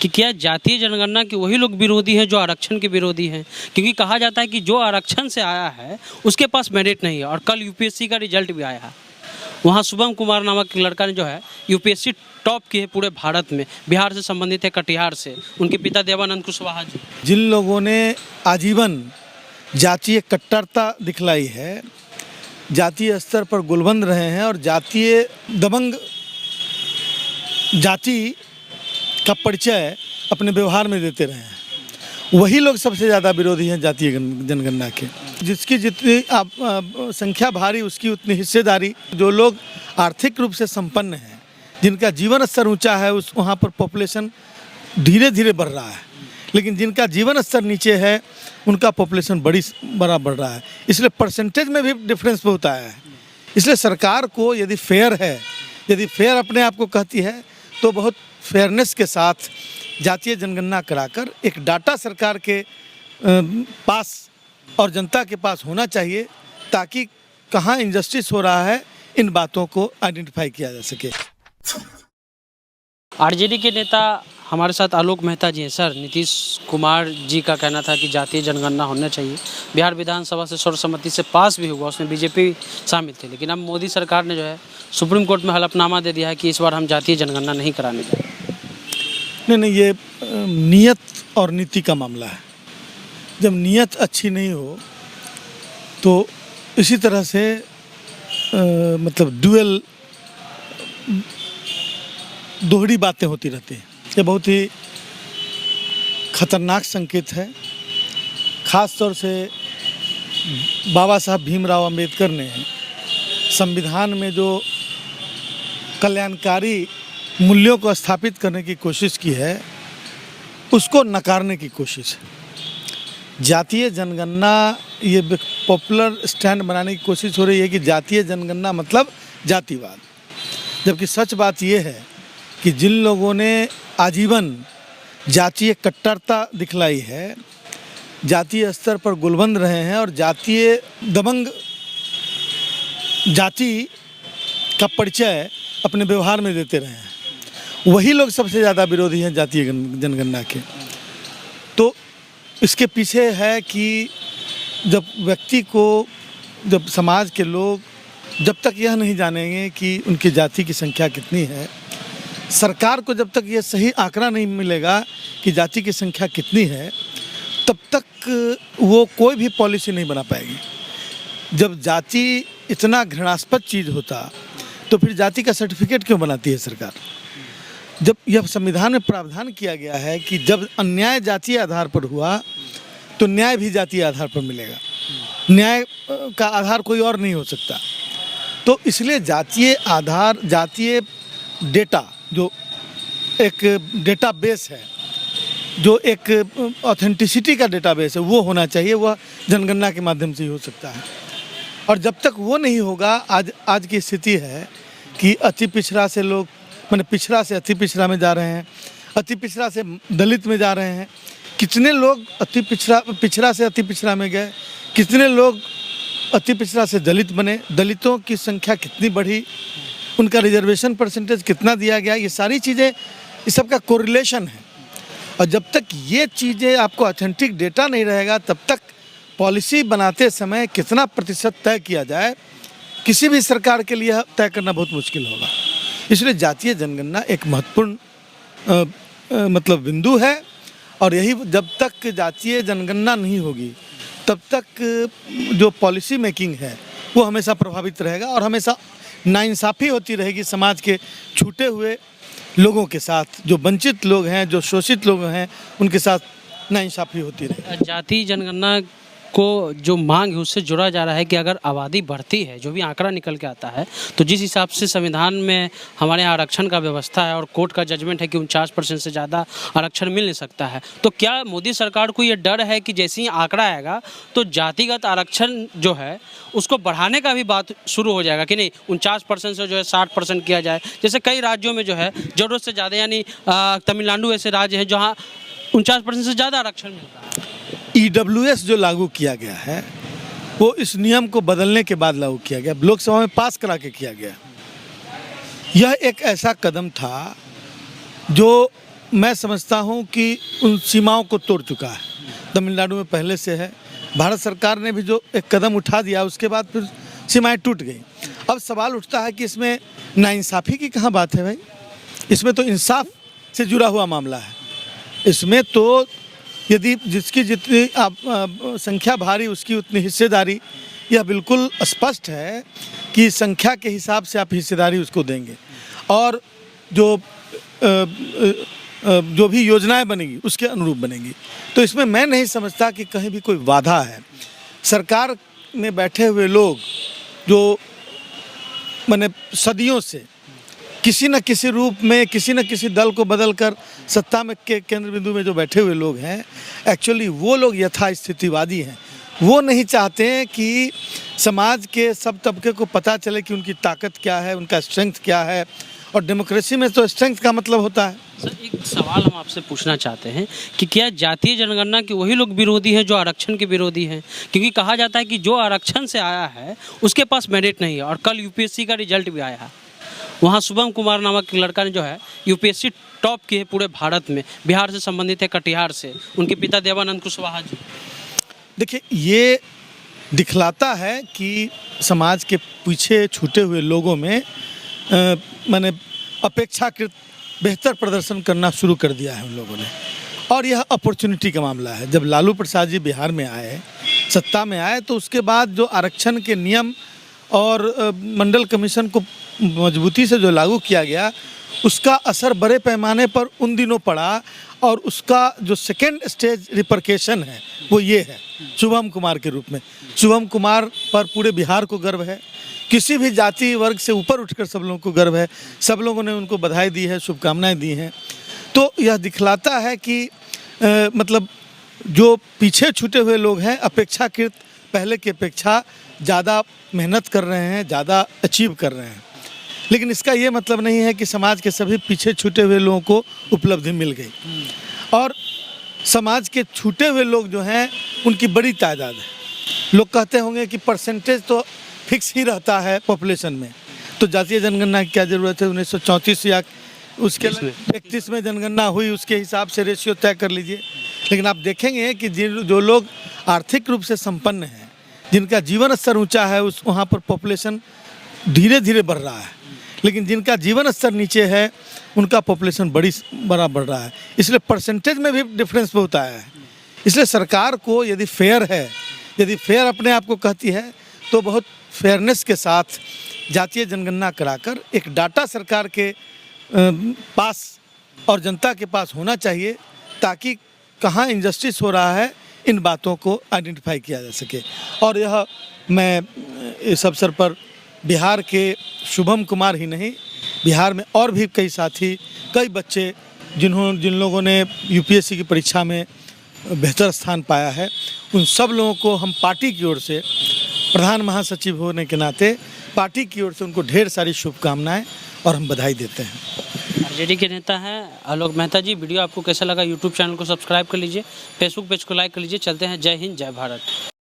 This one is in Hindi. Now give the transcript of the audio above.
कि क्या जातीय जनगणना के वही लोग विरोधी हैं जो आरक्षण के विरोधी हैं? क्योंकि कहा जाता है कि जो आरक्षण से आया है उसके पास मेरिट नहीं है। और कल यूपीएससी का रिजल्ट भी आया है, वहाँ शुभम कुमार नामक लड़का ने जो है यूपीएससी टॉप की है पूरे भारत में। बिहार से संबंधित है, कटिहार से, उनके पिता देवानंद कुशवाहा जी। जिन लोगों ने आजीवन जातीय कट्टरता दिखलाई है, जातीय स्तर पर गुलबंद रहे हैं और जातीय दबंग जाति का परिचय अपने व्यवहार में देते रहे हैं, वही लोग सबसे ज़्यादा विरोधी हैं जातीय जनगणना के। जिसकी जितनी संख्या भारी उसकी उतनी हिस्सेदारी। जो लोग आर्थिक रूप से संपन्न हैं, जिनका जीवन स्तर ऊंचा है, उस वहाँ पर पॉपुलेशन धीरे धीरे बढ़ रहा है, लेकिन जिनका जीवन स्तर नीचे है उनका पॉपुलेशन बड़ा बढ़ रहा है। इसलिए परसेंटेज में भी डिफरेंस बहुत आया है। इसलिए सरकार को यदि फेयर अपने आप को कहती है तो बहुत फेयरनेस के साथ जातीय जनगणना कराकर एक डाटा सरकार के पास और जनता के पास होना चाहिए, ताकि कहाँ इनजस्टिस हो रहा है इन बातों को आइडेंटिफाई किया जा सके। आरजेडी के नेता हमारे साथ आलोक मेहता जी हैं। सर, नीतीश कुमार जी का कहना था कि जातीय जनगणना होना चाहिए। बिहार विधानसभा से सर्वसम्मति से पास भी हुआ, उसमें बीजेपी शामिल थी, लेकिन अब मोदी सरकार ने जो है सुप्रीम कोर्ट में हलफनामा दे दिया है कि इस बार हम जातीय जनगणना नहीं कराने जा रहे। नहीं, ये नीयत और नीति का मामला है। जब नीयत अच्छी नहीं हो तो इसी तरह से मतलब दोहरी बातें होती रहती हैं। ये बहुत ही खतरनाक संकेत है। ख़ास तौर से बाबा साहब भीमराव अंबेडकर ने संविधान में जो कल्याणकारी मूल्यों को स्थापित करने की कोशिश की है, उसको नकारने की कोशिश है। जातीय जनगणना, ये पॉपुलर स्टैंड बनाने की कोशिश हो रही है कि जातीय जनगणना मतलब जातिवाद, जबकि सच बात ये है कि जिन लोगों ने आजीवन जातीय कट्टरता दिखलाई है, जातीय स्तर पर गुलबंद रहे हैं और जातीय दबंग जाति का परिचय अपने व्यवहार में देते रहे हैं, वही लोग सबसे ज़्यादा विरोधी हैं जातीय जनगणना के। तो इसके पीछे है कि जब समाज के लोग जब तक यह नहीं जानेंगे कि उनकी जाति की संख्या कितनी है, सरकार को जब तक ये सही आंकड़ा नहीं मिलेगा कि जाति की संख्या कितनी है, तब तक वो कोई भी पॉलिसी नहीं बना पाएगी। जब जाति इतना घृणास्पद चीज़ होता तो फिर जाति का सर्टिफिकेट क्यों बनाती है सरकार? जब यह संविधान में प्रावधान किया गया है कि जब अन्याय जातीय आधार पर हुआ तो न्याय भी जातीय आधार पर मिलेगा, न्याय का आधार कोई और नहीं हो सकता। तो इसलिए जातीय डेटा जो एक डेटाबेस है, जो एक ऑथेंटिसिटी का डेटाबेस है, वो होना चाहिए। वह जनगणना के माध्यम से ही हो सकता है। और जब तक वो नहीं होगा, आज की स्थिति है कि अति पिछड़ा से लोग माने पिछड़ा से अति पिछड़ा में जा रहे हैं, अति पिछड़ा से दलित में जा रहे हैं। कितने लोग पिछड़ा से अति पिछड़ा में गए, कितने लोग अति पिछड़ा से दलित बने, दलितों की संख्या कितनी बढ़ी, उनका रिजर्वेशन परसेंटेज कितना दिया गया, ये सारी चीज़ें, इस सब का कोरिलेशन है। और जब तक ये चीज़ें आपको ऑथेंटिक डेटा नहीं रहेगा, तब तक पॉलिसी बनाते समय कितना प्रतिशत तय किया जाए, किसी भी सरकार के लिए तय करना बहुत मुश्किल होगा। इसलिए जातीय जनगणना एक महत्वपूर्ण मतलब बिंदु है। और यही जब तक जातीय जनगणना नहीं होगी, तब तक जो पॉलिसी मेकिंग है वो हमेशा प्रभावित रहेगा और हमेशा नाइंसाफ़ी होती रहेगी समाज के छूटे हुए लोगों के साथ। जो वंचित लोग हैं, जो शोषित लोग हैं, उनके साथ नाइंसाफ़ी होती रहेगी। जातीय जनगणना को जो मांग है उससे जुड़ा जा रहा है कि अगर आबादी बढ़ती है, जो भी आंकड़ा निकल के आता है, तो जिस हिसाब से संविधान में हमारे यहाँ आरक्षण का व्यवस्था है और कोर्ट का जजमेंट है कि 49% से ज़्यादा आरक्षण मिल नहीं सकता है, तो क्या मोदी सरकार को ये डर है कि जैसे ही आंकड़ा आएगा तो जातिगत आरक्षण जो है उसको बढ़ाने का भी बात शुरू हो जाएगा कि नहीं 49% से जो है 60% किया जाए? जैसे कई राज्यों में जो है ज़रूरत से ज़्यादा, यानी तमिलनाडु ऐसे राज्य हैं जहाँ 49% से ज़्यादा आरक्षण मिलता है। EWS जो लागू किया गया है वो इस नियम को बदलने के बाद लागू किया गया, लोकसभा में पास करा के किया गया। यह एक ऐसा कदम था जो मैं समझता हूं कि उन सीमाओं को तोड़ चुका है। तमिलनाडु में पहले से है, भारत सरकार ने भी जो एक कदम उठा दिया उसके बाद फिर सीमाएं टूट गई। अब सवाल उठता है कि इसमें नाइंसाफ़ी की कहाँ बात है भाई? इसमें तो इंसाफ से जुड़ा हुआ मामला है। इसमें तो यदि जिसकी जितनी आप संख्या भारी उसकी उतनी हिस्सेदारी, यह बिल्कुल स्पष्ट है कि संख्या के हिसाब से आप हिस्सेदारी उसको देंगे और जो भी योजनाएं बनेंगी उसके अनुरूप बनेंगी। तो इसमें मैं नहीं समझता कि कहीं भी कोई बाधा है। सरकार में बैठे हुए लोग जो माने सदियों से किसी न किसी रूप में किसी न किसी दल को बदलकर सत्ता में के केंद्र बिंदु में जो बैठे हुए लोग हैं, एक्चुअली वो लोग यथास्थितिवादी हैं। वो नहीं चाहते हैं कि समाज के सब तबके को पता चले कि उनकी ताकत क्या है, उनका स्ट्रेंथ क्या है। और डेमोक्रेसी में तो स्ट्रेंथ का मतलब होता है। सर, एक सवाल हम आपसे पूछना चाहते हैं कि क्या जातीय जनगणना के वही लोग विरोधी हैं जो आरक्षण के विरोधी हैं? क्योंकि कहा जाता है कि जो आरक्षण से आया है उसके पास मैंडेट नहीं है। और कल यूपीएससी का रिजल्ट भी आया है, वहाँ शुभम कुमार नामक एक लड़का ने जो है यूपीएससी टॉप की है पूरे भारत में। बिहार से संबंधित है, कटिहार से। उनके पिता देवानंद कुशवाहा जी। देखिए, ये दिखलाता है कि समाज के पीछे छूटे हुए लोगों में माने अपेक्षाकृत बेहतर प्रदर्शन करना शुरू कर दिया है उन लोगों ने। और यह अपॉर्चुनिटी का मामला है। जब लालू प्रसाद जी बिहार में आए, सत्ता में आए, तो उसके बाद जो आरक्षण के नियम और मंडल कमीशन को मजबूती से जो लागू किया गया, उसका असर बड़े पैमाने पर उन दिनों पड़ा। और उसका जो सेकेंड स्टेज रिपरकेशन है वो ये है, शुभम कुमार के रूप में। शुभम कुमार पर पूरे बिहार को गर्व है, किसी भी जाति वर्ग से ऊपर उठकर सब लोगों को गर्व है। सब लोगों ने उनको बधाई दी है, शुभकामनाएं दी हैं। तो यह दिखलाता है कि मतलब जो पीछे छूटे हुए लोग हैं अपेक्षाकृत पहले की अपेक्षा ज़्यादा मेहनत कर रहे हैं, ज़्यादा अचीव कर रहे हैं। लेकिन इसका ये मतलब नहीं है कि समाज के सभी पीछे छूटे हुए लोगों को उपलब्धि मिल गई। और समाज के छूटे हुए लोग जो हैं उनकी बड़ी तादाद है। लोग कहते होंगे कि परसेंटेज तो फिक्स ही रहता है पॉपुलेशन में, तो जातीय जनगणना की क्या ज़रूरत है? 1934 या उसके 31 में जनगणना हुई, उसके हिसाब से रेशियो तय कर लीजिए। लेकिन आप देखेंगे कि जो लोग आर्थिक रूप से संपन्न हैं, जिनका जीवन स्तर ऊंचा है, उस वहाँ पर पॉपुलेशन धीरे धीरे बढ़ रहा है। लेकिन जिनका जीवन स्तर नीचे है उनका पॉपुलेशन बड़ा बढ़ रहा है। इसलिए परसेंटेज में भी डिफरेंस बहुत आया है। इसलिए सरकार को यदि फेयर अपने आप को कहती है तो बहुत फेयरनेस के साथ जातीय जनगणना कराकर एक डाटा सरकार के पास और जनता के पास होना चाहिए, ताकि कहाँ इनजस्टिस हो रहा है इन बातों को आइडेंटिफाई किया जा सके। और यह मैं इस अवसर पर बिहार के शुभम कुमार ही नहीं, बिहार में और भी कई साथी, कई बच्चे जिन लोगों ने यूपीएससी की परीक्षा में बेहतर स्थान पाया है, उन सब लोगों को हम पार्टी की ओर से, प्रधान महासचिव होने के नाते पार्टी की ओर से उनको ढेर सारी शुभकामनाएं और हम बधाई देते हैं। आरजेडी के नेता हैं आलोक मेहता जी। वीडियो आपको कैसा लगा? यूट्यूब चैनल को सब्सक्राइब कर लीजिए, फेसबुक पेज को लाइक कर लीजिए। चलते हैं। जय हिंद, जय भारत।